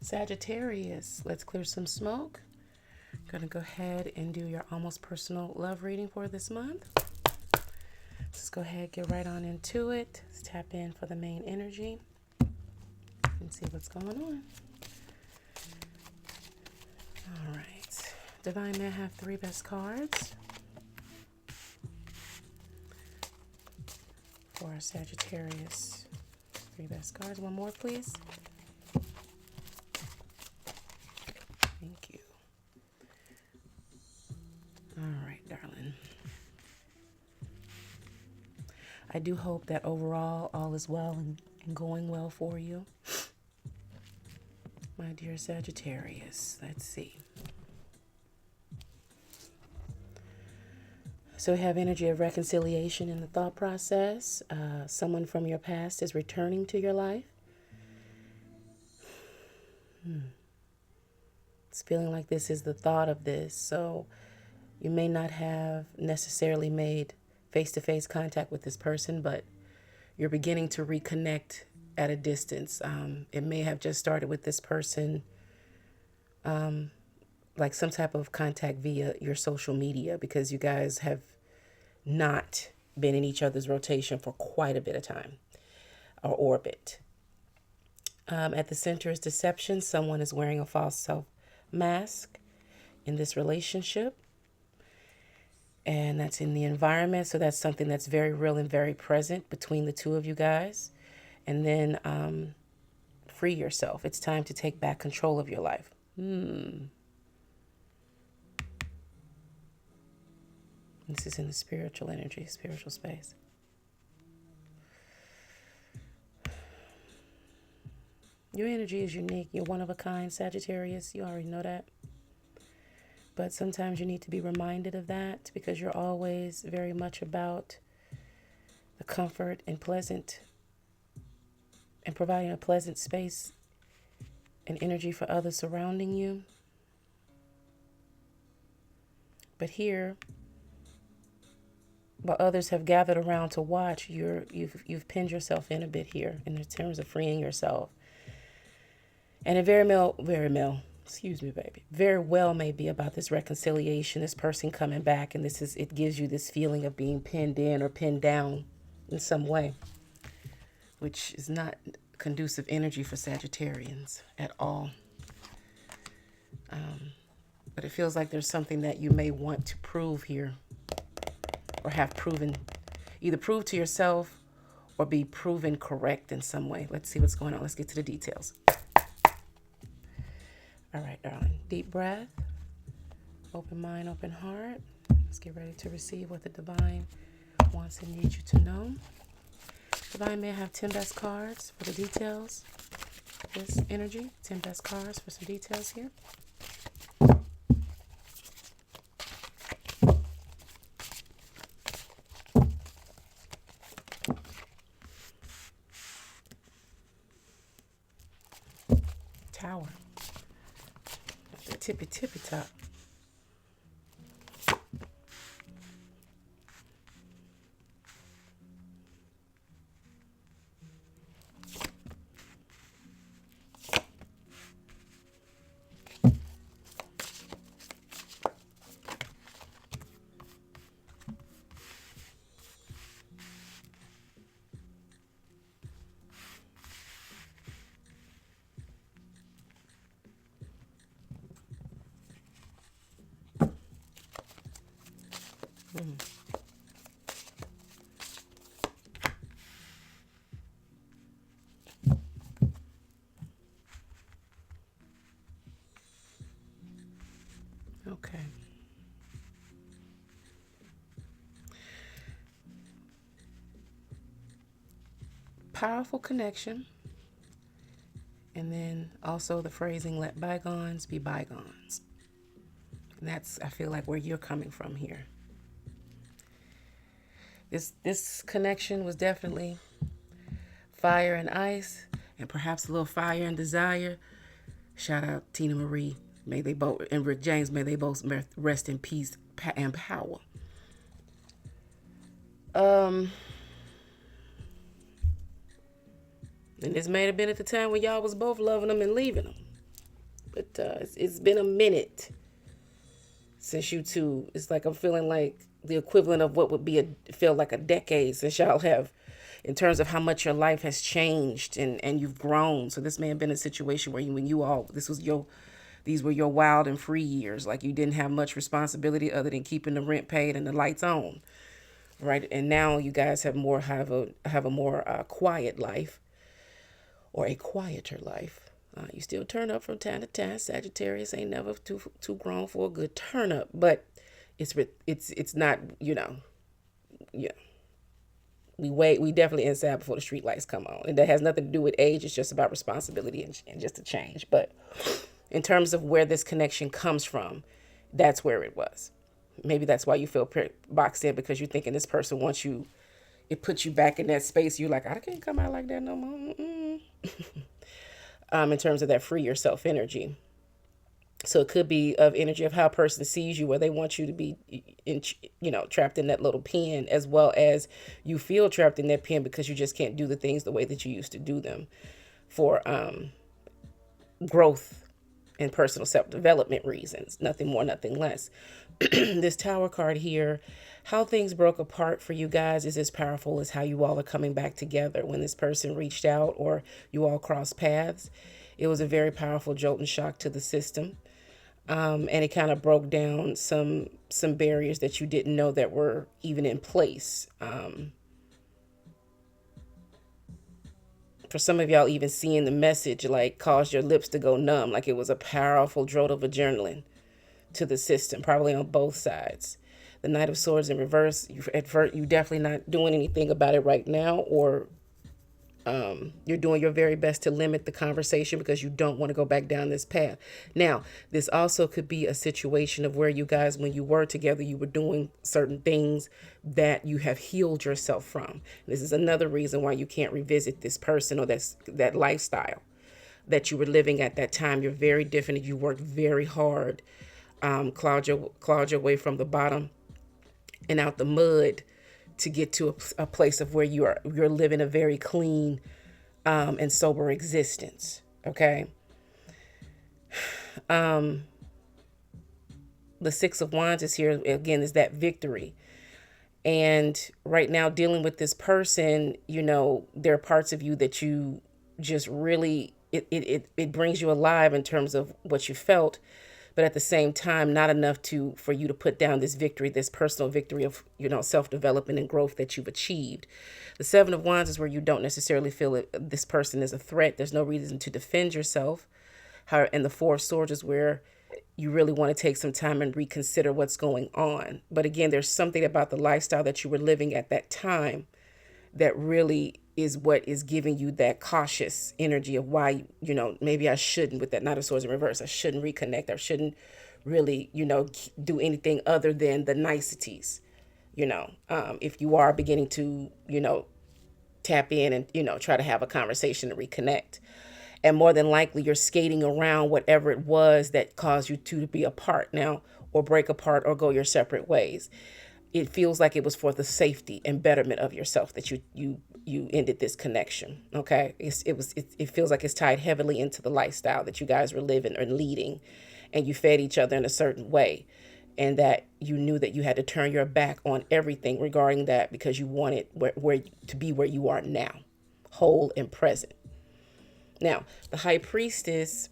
Sagittarius, let's clear some smoke. I'm going to go ahead and do your almost personal love reading for this month. Let's go ahead, get right on into it. Let's tap in for the main energy and see what's going on. All right. Divine, may I have 3 best cards for our Sagittarius? 3 best cards. One more, please. Thank you. All right, darling. I do hope that overall all is well and going well for you, my dear Sagittarius. Let's see. So we have energy of reconciliation in the thought process. Someone from your past is returning to your life. It's feeling like this is the thought of this. So you may not have necessarily made face-to-face contact with this person, but you're beginning to reconnect at a distance. It may have just started with this person, like some type of contact via your social media, because you guys have not been in each other's rotation for quite a bit of time, or orbit. At the center is deception. Someone is wearing a false self mask in this relationship, and that's in the environment. So that's something that's very real and very present between the two of you guys. And then free yourself. It's time to take back control of your life. This is in the spiritual energy, spiritual space. Your energy is unique. You're one of a kind, Sagittarius. You already know that. But sometimes you need to be reminded of that, because you're always very much about the comfort and pleasant and providing a pleasant space and energy for others surrounding you. But here, while others have gathered around to watch, you've pinned yourself in a bit here in terms of freeing yourself. And it very well may be about this reconciliation, this person coming back, and it gives you this feeling of being pinned in or pinned down in some way, which is not conducive energy for Sagittarians at all. But it feels like there's something that you may want to prove here, or have proven, either prove to yourself or be proven correct in some way. Let's see what's going on. Let's get to the details. All right, darling. Deep breath. Open mind, open heart. Let's get ready to receive what the divine wants and needs you to know. Divine, may I have 10 best cards for the details of this energy? 10 best cards for some details here. Tower. The tippy top. Okay. Powerful connection. And then also the phrasing, let bygones be bygones. And that's, I feel like, where you're coming from here. This connection was definitely fire and ice, and perhaps a little fire and desire. Shout out Tina Marie. May they both, and Rick James, may they both rest in peace and power. And this may have been at the time when y'all was both loving them and leaving them. But it's been a minute since you two. It's like I'm feeling like the equivalent of what would be feel like a decade since y'all have, in terms of how much your life has changed and you've grown. So this may have been a situation where when you all, these were your wild and free years. Like you didn't have much responsibility other than keeping the rent paid and the lights on, right? And now you guys have a more quiet life, or a quieter life. You still turn up from time to time. Sagittarius ain't never too grown for a good turn up, but it's not, yeah. We definitely inside before the street lights come on, and that has nothing to do with age. It's just about responsibility and just a change. But in terms of where this connection comes from, that's where it was. Maybe that's why you feel boxed in, because you're thinking this person wants you. It puts you back in that space. You're like, I can't come out like that no more. In terms of that free yourself energy. So it could be of energy of how a person sees you, where they want you to be, trapped in that little pen, as well as you feel trapped in that pen because you just can't do the things the way that you used to do them for growth and personal self-development reasons. Nothing more, nothing less. This Tower card here, how things broke apart for you guys is as powerful as how you all are coming back together. When this person reached out or you all crossed paths, it was a very powerful jolt and shock to the system. And it kind of broke down some barriers that you didn't know that were even in place. For some of y'all, even seeing the message like caused your lips to go numb, like it was a powerful jolt of adrenaline to the system, probably on both sides. The Knight of Swords in reverse, you definitely not doing anything about it right now, or you're doing your very best to limit the conversation because you don't want to go back down this path. Now, this also could be a situation of where you guys, when you were together, you were doing certain things that you have healed yourself from. This is another reason why you can't revisit this person or that lifestyle that you were living at that time. You're very different. You worked very hard, clawed your way from the bottom and out the mud to get to a place of where you're living a very clean and sober existence. Okay. The Six of Wands is here again, is that victory. And right now, dealing with this person, there are parts of you that you just really, it brings you alive in terms of what you felt, but at the same time, not enough for you to put down this victory, this personal victory of, self-development and growth that you've achieved. The Seven of Wands is where you don't necessarily feel this person is a threat. There's no reason to defend yourself. And the Four of Swords is where you really want to take some time and reconsider what's going on. But again, there's something about the lifestyle that you were living at that time that really is what is giving you that cautious energy of why, maybe I shouldn't, with that Knight of Swords in reverse, I shouldn't reconnect. I shouldn't really, do anything other than the niceties, if you are beginning to, tap in and, try to have a conversation and reconnect. And more than likely, you're skating around whatever it was that caused you two to be apart now, or break apart or go your separate ways. It feels like it was for the safety and betterment of yourself that you ended this connection. Okay. It feels like it's tied heavily into the lifestyle that you guys were living or leading, and you fed each other in a certain way, and that you knew that you had to turn your back on everything regarding that because you wanted where to be where you are now, whole and present. Now, the High Priestess,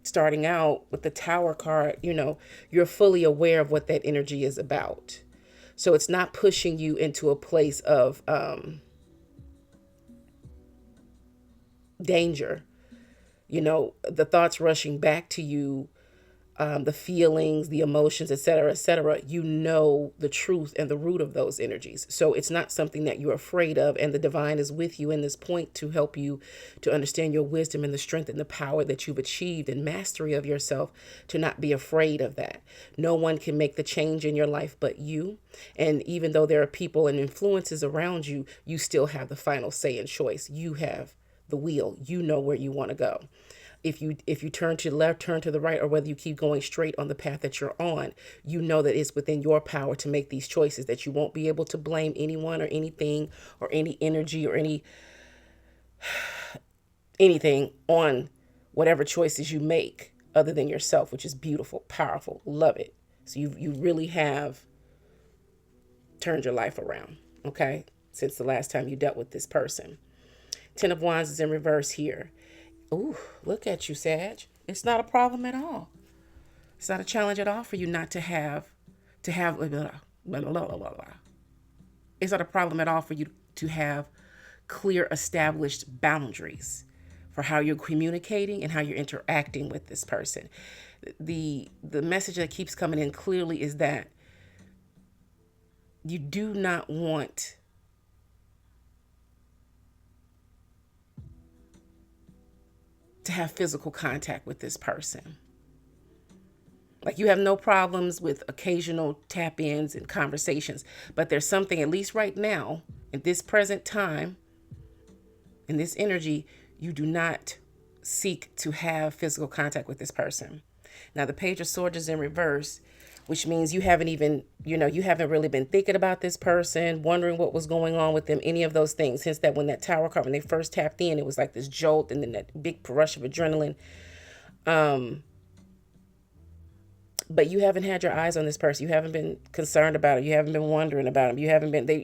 starting out with the Tower card, you're fully aware of what that energy is about. So it's not pushing you into a place of danger. The thoughts rushing back to you, the feelings, the emotions, et cetera, the truth and the root of those energies. So it's not something that you're afraid of. And the divine is with you in this point to help you to understand your wisdom and the strength and the power that you've achieved and mastery of yourself, to not be afraid of that. No one can make the change in your life but you. And even though there are people and influences around you, you still have the final say and choice. You have the wheel. You know where you want to go. If you turn to the left, turn to the right, or whether you keep going straight on the path that you're on, you know that it's within your power to make these choices, that you won't be able to blame anyone or anything or any energy or anything on whatever choices you make other than yourself, which is beautiful, powerful, love it. So you really have turned your life around, okay, since the last time you dealt with this person. Ten of Wands is in reverse here. Ooh, look at you, Sag. It's not a problem at all. It's not a challenge at all for you not to have, blah, blah, blah, blah, blah, blah. It's not a problem at all for you to have clear, established boundaries for how you're communicating and how you're interacting with this person. The message that keeps coming in clearly is that you do not want to have physical contact with this person. Like, you have no problems with occasional tap-ins and conversations, but there's something, at least right now, in this present time, in this energy, you do not seek to have physical contact with this person. Now, the Page of Swords is in reverse, which means you haven't even, you haven't really been thinking about this person, wondering what was going on with them, any of those things. Hence that when that Tower card, when they first tapped in, it was like this jolt and then that big rush of adrenaline. But you haven't had your eyes on this person. You haven't been concerned about it. You haven't been wondering about them. You haven't been, they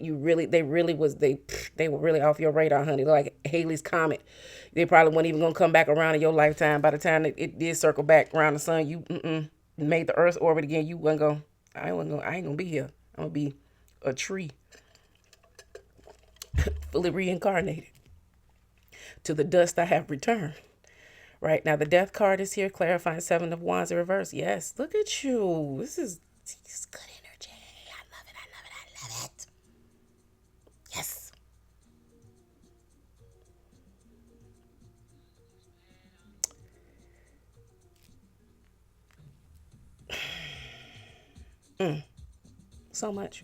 were really off your radar, honey. Like Halley's Comet. They probably weren't even going to come back around in your lifetime. By the time it did circle back around the sun, you made the Earth's orbit again. You wasn't going, I ain't going to be here. I'm going to be a tree. Fully reincarnated. To the dust I have returned. Right now, the Death card is here, clarifying Seven of Wands in reverse. Yes, look at you. This is good energy. I love it. I love it. I love it. Yes. So much.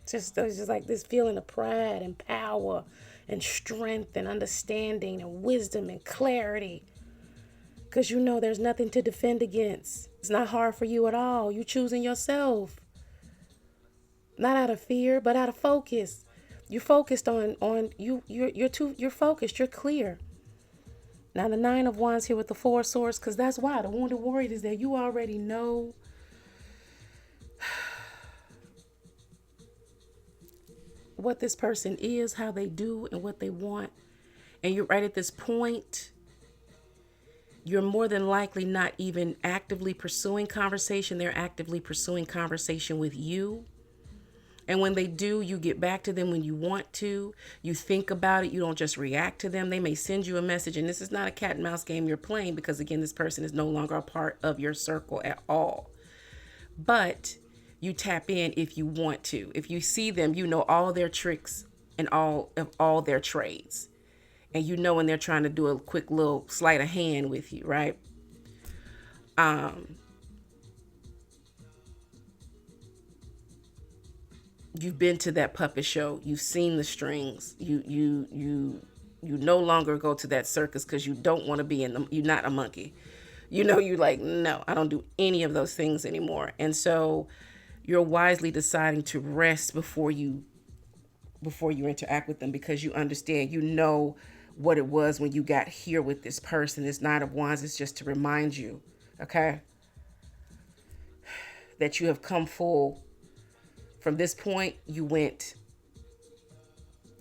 It's just like this feeling of pride and power and strength and understanding and wisdom and clarity. Because there's nothing to defend against. It's not hard for you at all. You choosing yourself. Not out of fear, but out of focus. You're focused on you're focused, you're clear. Now the Nine of Wands here with the Four of Swords, because that's why the Wounded Warrior is there. You already know what this person is, how they do, and what they want. And you're right at this point, you're more than likely not even actively pursuing conversation. They're actively pursuing conversation with you. And when they do, you get back to them when you want to. You think about it. You don't just react to them. They may send you a message. And this is not a cat and mouse game you're playing, because, again, this person is no longer a part of your circle at all. But you tap in if you want to. If you see them, you know all their tricks and all their trades. And when they're trying to do a quick little sleight of hand with you, right? You've been to that puppet show. You've seen the strings. You no longer go to that circus because you don't want to be in them. You're not a monkey. You're like, no, I don't do any of those things anymore. And so you're wisely deciding to rest before you interact with them, because you understand, what it was when you got here with this person. This Nine of Wands is just to remind you, okay, that you have come full. From this point, you went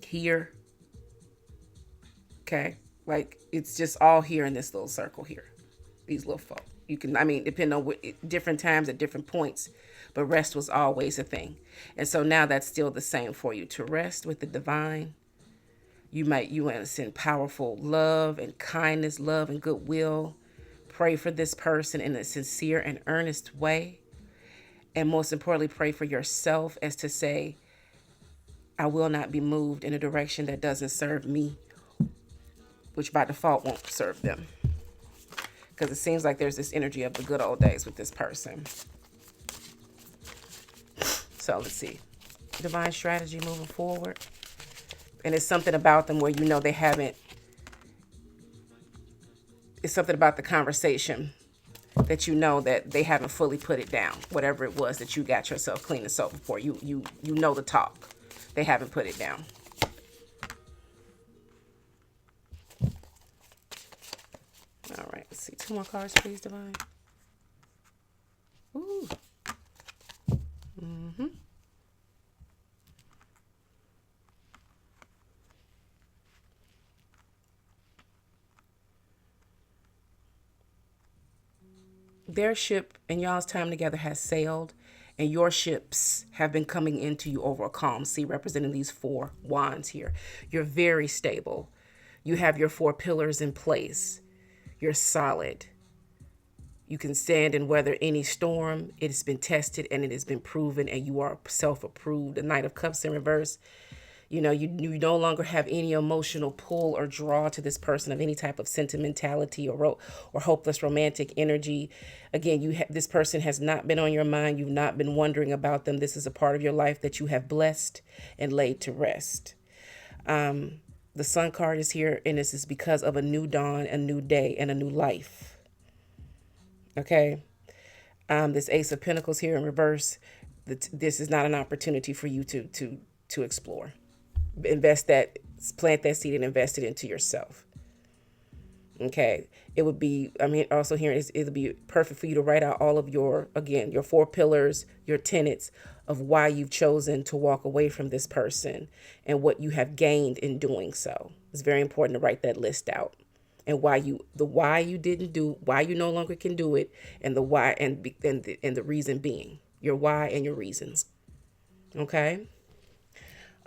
here, okay? Like, it's just all here in this little circle here, these little folk. You can, depending on different times at different points, but rest was always a thing. And so now that's still the same for you, to rest with the divine. You want to send powerful love and kindness, love and goodwill. Pray for this person in a sincere and earnest way. And most importantly, pray for yourself, as to say, I will not be moved in a direction that doesn't serve me, which by default won't serve them. Because it seems like there's this energy of the good old days with this person. So let's see. Divine strategy moving forward. And it's something about them where they haven't. It's something about the conversation that that they haven't fully put it down. Whatever it was that you got yourself clean and sober for. You know the talk. They haven't put it down. right, let's see. 2 more cards, please, Divine. Ooh. Mm-hmm. Their ship and y'all's time together has sailed, and your ships have been coming into you over a calm sea, representing these 4 wands here. You're very stable. You have your 4 pillars in place. You're solid. You can stand and weather any storm. It has been tested and it has been proven, and you are self-approved. The Knight of Cups in reverse. You know, you no longer have any emotional pull or draw to this person of any type of sentimentality or hopeless romantic energy. Again, this person has not been on your mind. You've not been wondering about them. This is a part of your life that you have blessed and laid to rest. The Sun card is here, and this is because of a new dawn, a new day, and a new life. Okay? This Ace of Pentacles here in reverse. This is not an opportunity for you to explore. Plant that seed and invest it into yourself. Okay. It would be, also here, it would be perfect for you to write out all of your 4 pillars, your tenets of why you've chosen to walk away from this person and what you have gained in doing so. It's very important to write that list out, and why you no longer can do it, and the why and the reason being your why and your reasons. Okay.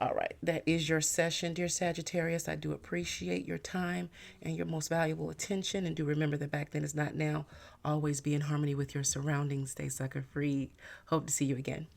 All right, that is your session, dear Sagittarius. I do appreciate your time and your most valuable attention. And do remember that back then is not now. Always be in harmony with your surroundings. Stay sucker free. Hope to see you again.